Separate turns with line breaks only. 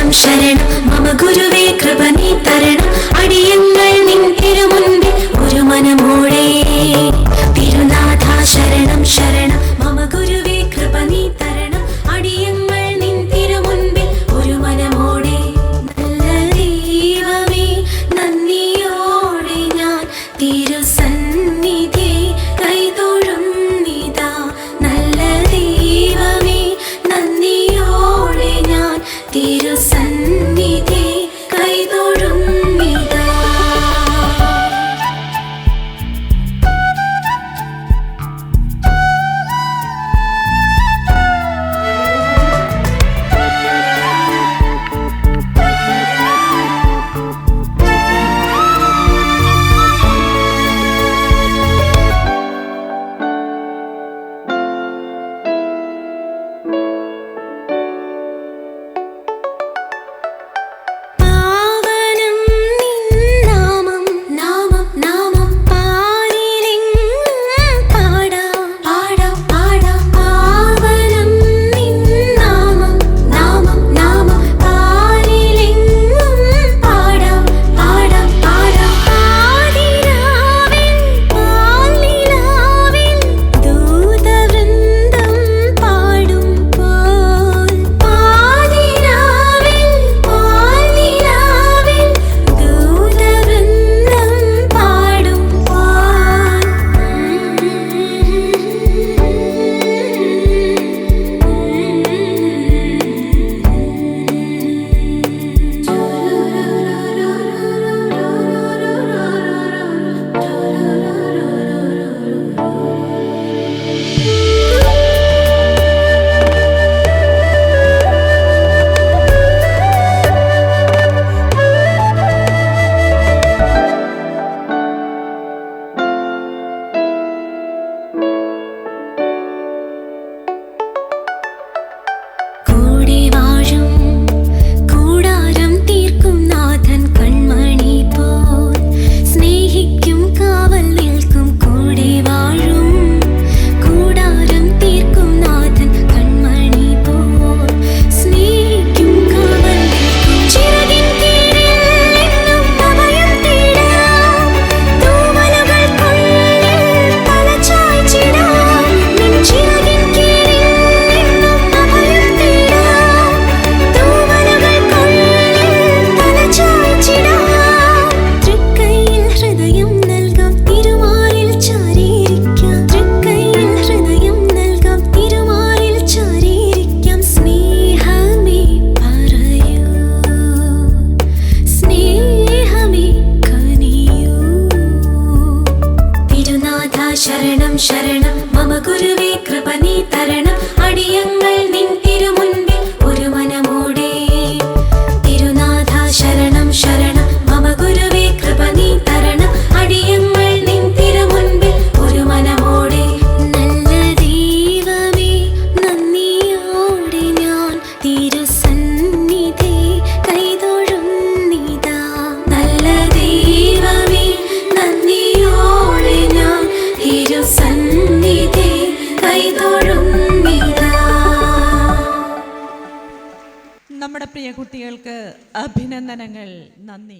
ശരണം ശരണം മമ ഗുരുവേ കൃപ നീ തരണം അടിയങ്ങൾ നിൻ തിരുമുൻപിൽ ഒരു മനമോടെ തിരുനാഥ ശരണം ശരണം മമ ഗുരുവേ കൃപ നീ തരണം അടിയങ്ങൾ നിൻ തിരുമുൻപിൽ ഒരു മനമോടെ നല്ല ദൈവമേ നന്ദിയോടെ ഞാൻ തിരുസന്നിധി കൈതൊഴുന്നിതാ നല്ല ദൈവമേ നന്ദിയോടെ ഞാൻ തിരുസന്നിധി കൈതൊഴുന്നിതാ ശരണം ശരണം മമ ഗുരുവേ കൃപ നീ തരണം അടിയങ്ങൾ നിൻ തിരുമുൻപിൽ ഒരു മനമോടെ തിരുനാഥ ശരണം ശരണം മമ ഗുരുവേ കൃപ നീ തരണം അടിയങ്ങൾ നിൻ തിരുമുൻപിൽ ഒരു മനമോടെ നല്ല ദൈവമേ നന്ദിയോടെ ഞാൻ തിരുസന്നിധി കൈതൊഴുന്നിതാ നല്ല ദൈവമേ നന്ദിയോടെ ഞാൻ തിരുസന്നിധി കൈതൊഴുന്നിതാ.
നമ്മുടെ പ്രിയ കുട്ടികൾക്ക് അഭിനന്ദനങ്ങൾ. നന്ദി.